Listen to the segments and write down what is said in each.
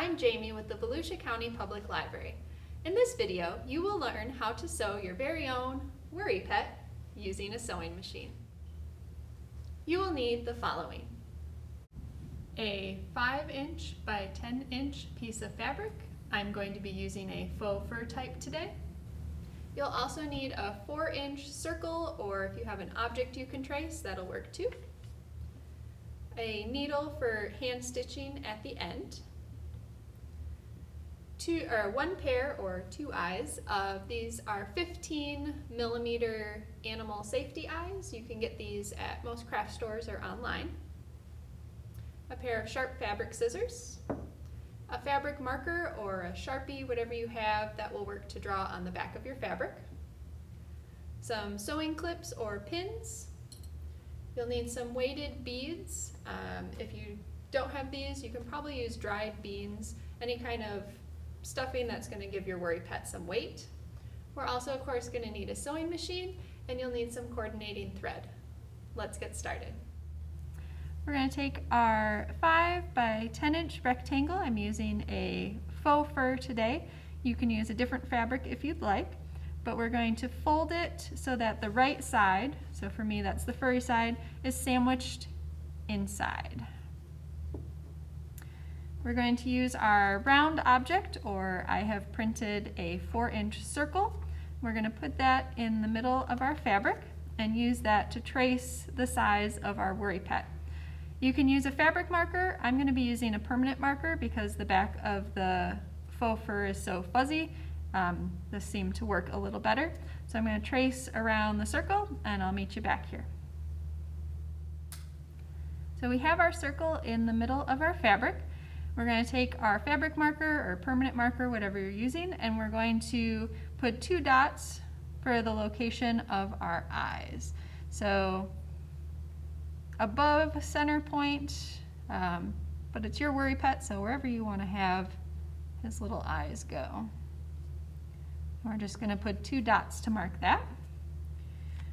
I'm Jamie with the Volusia County Public Library. In this video, you will learn how to sew your very own worry pet using a sewing machine. You will need the following: a 5-inch by 10-inch piece of fabric. I'm going to be using a faux fur type today. You'll also need a 4-inch circle, or if you have an object you can trace, that'll work too. A needle for hand stitching at the end. One pair or 2 eyes of these are 15mm animal safety eyes. You can get these at most craft stores or online. A pair of sharp fabric scissors. A fabric marker or a Sharpie, whatever you have that will work to draw on the back of your fabric. Some sewing clips or pins. You'll need some weighted beads. If you don't have these, you can probably use dried beans, any kind of stuffing that's going to give your worry pet some weight. We're also, of course, going to need a sewing machine, and you'll need some coordinating thread. Let's get started. We're going to take our 5 by 10-inch rectangle. I'm using a faux fur today. You can use a different fabric if you'd like, but we're going to fold it so that the right side, so for me that's the furry side, is sandwiched inside. We're going to use our round object, or I have printed a 4-inch circle. We're going to put that in the middle of our fabric and use that to trace the size of our worry pet. You can use a fabric marker. I'm going to be using a permanent marker because the back of the faux fur is so fuzzy. This seemed to work a little better. So I'm going to trace around the circle and I'll meet you back here. So we have our circle in the middle of our fabric. We're going to take our fabric marker or permanent marker, whatever you're using, and we're going to put 2 dots for the location of our eyes. So above center point, but it's your worry pet, so wherever you want to have his little eyes go. We're just going to put 2 dots to mark that.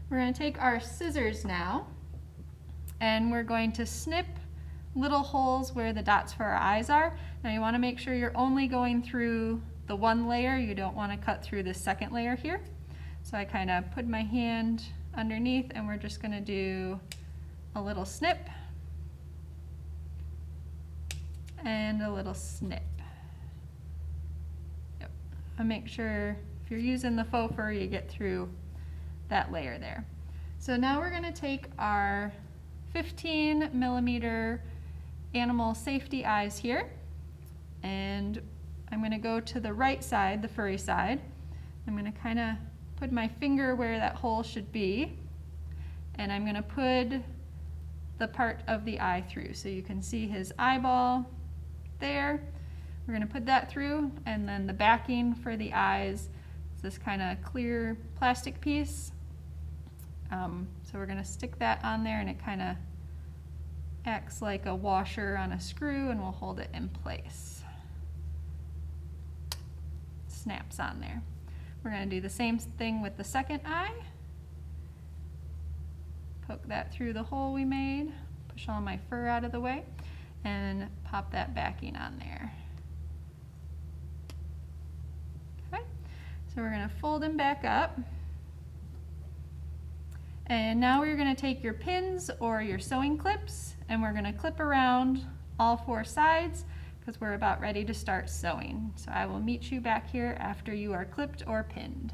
We're going to take our scissors now, and we're going to snip little holes where the dots for our eyes are. Now you want to make sure you're only going through the one layer. You don't want to cut through the second layer here. So I kind of put my hand underneath and we're just going to do a little snip and a little snip. Yep. And make sure if you're using the faux fur you get through that layer there. So now we're going to take our 15mm animal safety eyes here, and I'm going to go to the right side, the furry side. I'm going to kind of put my finger where that hole should be, and I'm going to put the part of the eye through so you can see his eyeball there. We're going to put that through, and then the backing for the eyes is this kind of clear plastic piece. So we're going to stick that on there, and it kind of acts like a washer on a screw, and we'll hold it in place. Snaps on there. We're going to do the same thing with the second eye. Poke that through the hole we made, push all my fur out of the way, and pop that backing on there. Okay, so we're going to fold them back up. And now we're going to take your pins or your sewing clips and we're going to clip around all 4 sides because we're about ready to start sewing. So I will meet you back here after you are clipped or pinned.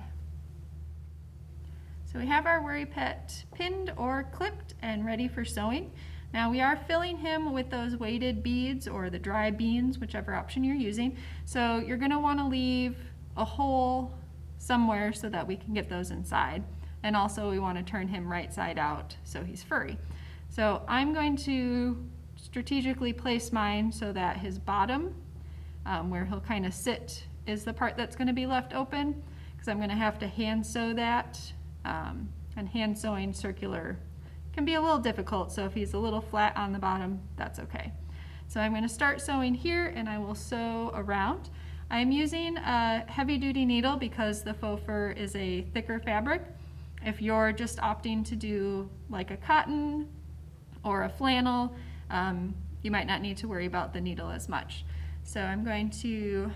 So we have our worry pet pinned or clipped and ready for sewing. Now we are filling him with those weighted beads or the dry beans, whichever option you're using. So you're going to want to leave a hole somewhere so that we can get those inside. And also we want to turn him right side out so he's furry. So I'm going to strategically place mine so that his bottom, where he'll kind of sit, is the part that's going to be left open, because I'm going to have to hand sew that, and hand sewing circular can be a little difficult, so if he's a little flat on the bottom, that's okay. So I'm going to start sewing here and I will sew around. I'm using a heavy duty needle because the faux fur is a thicker fabric. If you're just opting to do like a cotton or a flannel, you might not need to worry about the needle as much. So I'm going to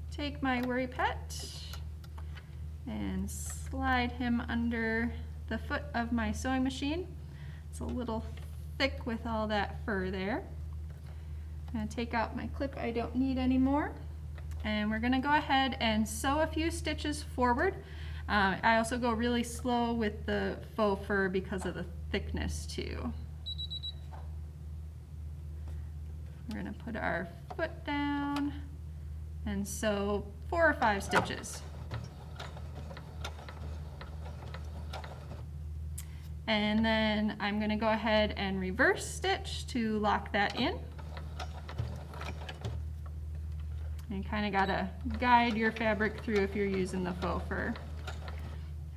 take my worry pet and slide him under the foot of my sewing machine. It's a little thick with all that fur there. I'm going to take out my clip I don't need anymore, and we're going to go ahead and sew a few stitches forward. I also go really slow with the faux fur because of the thickness too. We're going to put our foot down and sew 4 or 5 stitches. And then I'm going to go ahead and reverse stitch to lock that in. And kind of got to guide your fabric through if you're using the faux fur.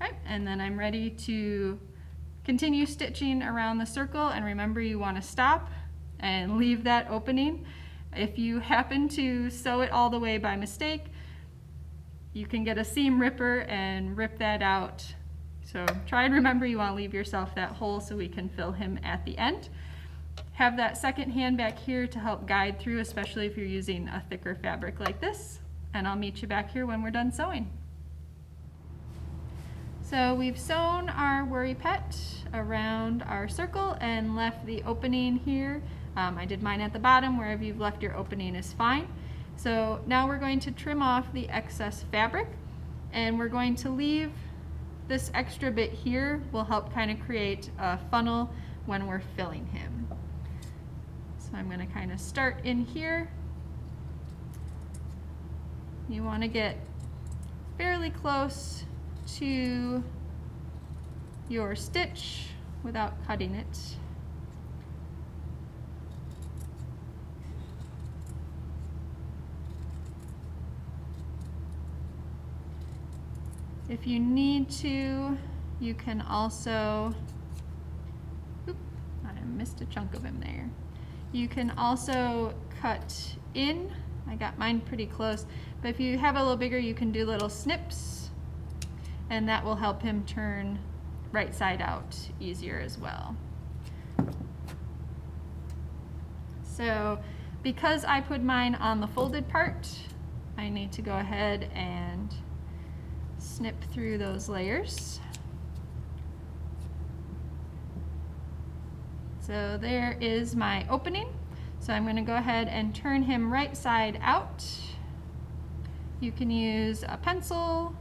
Okay, and then I'm ready to continue stitching around the circle, and remember you want to stop and leave that opening. If you happen to sew it all the way by mistake, you can get a seam ripper and rip that out. So try and remember you want to leave yourself that hole so we can fill him at the end. Have that second hand back here to help guide through, especially if you're using a thicker fabric like this. And I'll meet you back here when we're done sewing. So we've sewn our worry pet around our circle and left the opening here. I did mine at the bottom. Wherever you've left your opening is fine. So now we're going to trim off the excess fabric, and we're going to leave this extra bit here. Will help kind of create a funnel when we're filling him. So I'm going to kind of start in here. You want to get fairly close to your stitch without cutting it. If you need to, you can also, I missed a chunk of him there. You can also cut in. I got mine pretty close, but if you have a little bigger, you can do little snips, and that will help him turn right side out easier as well. So because I put mine on the folded part, I need to go ahead and snip through those layers. So there is my opening. So I'm going to go ahead and turn him right side out. You can use a pencil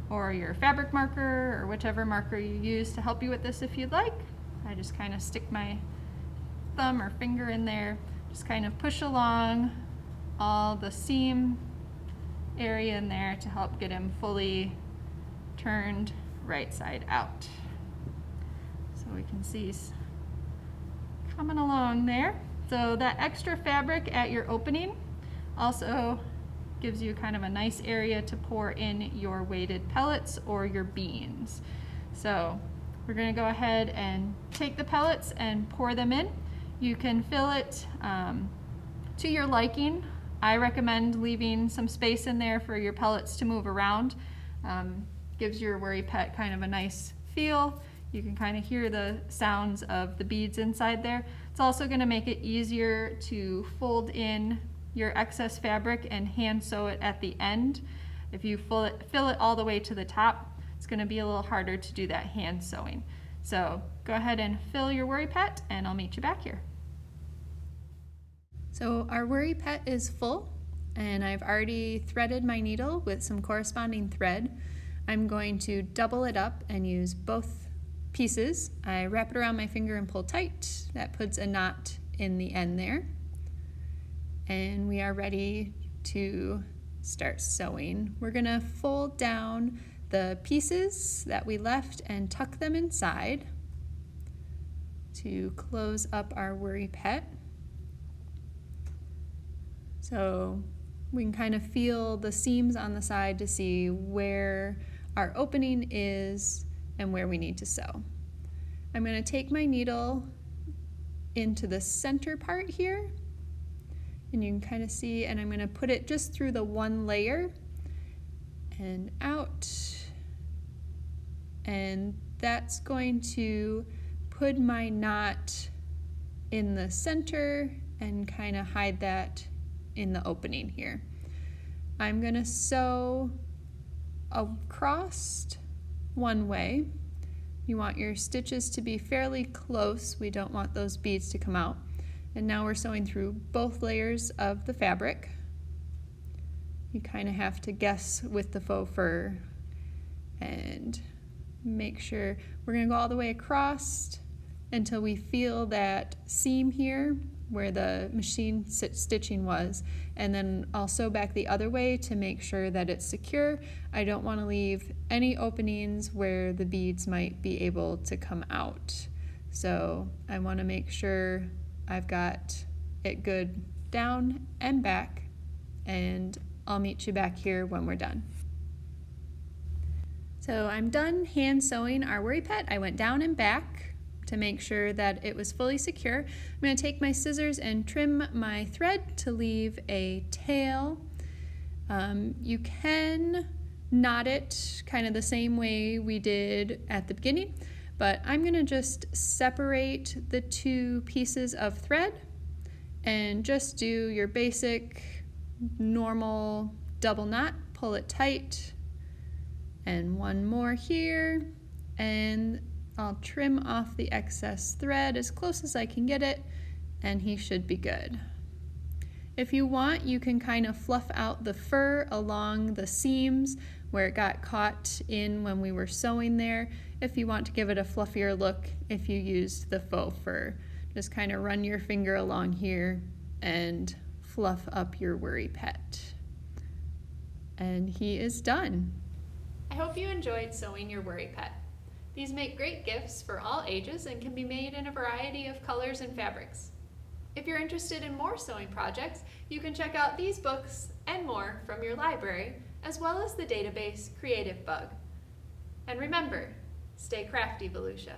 or your fabric marker or whichever marker you use to help you with this if you'd like. I just kind of stick my thumb or finger in there, just kind of push along all the seam area in there to help get him fully turned right side out. So we can see he's coming along there. So that extra fabric at your opening also gives you kind of a nice area to pour in your weighted pellets or your beans. So we're going to go ahead and take the pellets and pour them in. You can fill it to your liking. I recommend leaving some space in there for your pellets to move around. Gives your worry pet kind of a nice feel. You can kind of hear the sounds of the beads inside there. It's also going to make it easier to fold in your excess fabric and hand sew it at the end. If you fill it all the way to the top, it's going to be a little harder to do that hand sewing. So go ahead and fill your worry pet, and I'll meet you back here. So our worry pet is full, and I've already threaded my needle with some corresponding thread. I'm going to double it up and use both pieces. I wrap it around my finger and pull tight. That puts a knot in the end there. And we are ready to start sewing. We're going to fold down the pieces that we left and tuck them inside to close up our worry pet. So we can kind of feel the seams on the side to see where our opening is and where we need to sew. I'm going to take my needle into the center part here, and you can kind of see, and I'm going to put it just through the one layer and out, and that's going to put my knot in the center and kind of hide that in the opening here. I'm going to sew across one way. You want your stitches to be fairly close. We don't want those beads to come out. And now we're sewing through both layers of the fabric. You kind of have to guess with the faux fur and make sure. We're going to go all the way across until we feel that seam here where the machine stitching was, and then I'll sew back the other way to make sure that it's secure. I don't want to leave any openings where the beads might be able to come out. So I want to make sure I've got it good down and back, and I'll meet you back here when we're done. So I'm done hand sewing our worry pet. I went down and back to make sure that it was fully secure. I'm going to take my scissors and trim my thread to leave a tail. You can knot it kind of the same way we did at the beginning, but I'm going to just separate the two pieces of thread and just do your basic normal double knot. Pull it tight, and one more here, and I'll trim off the excess thread as close as I can get it, and he should be good. If you want, you can kind of fluff out the fur along the seams where it got caught in when we were sewing there, if you want to give it a fluffier look if you used the faux fur. Just kind of run your finger along here and fluff up your worry pet. And he is done. I hope you enjoyed sewing your worry pet. These make great gifts for all ages and can be made in a variety of colors and fabrics. If you're interested in more sewing projects, you can check out these books and more from your library, as well as the database Creative Bug. And remember, stay crafty, Volusia.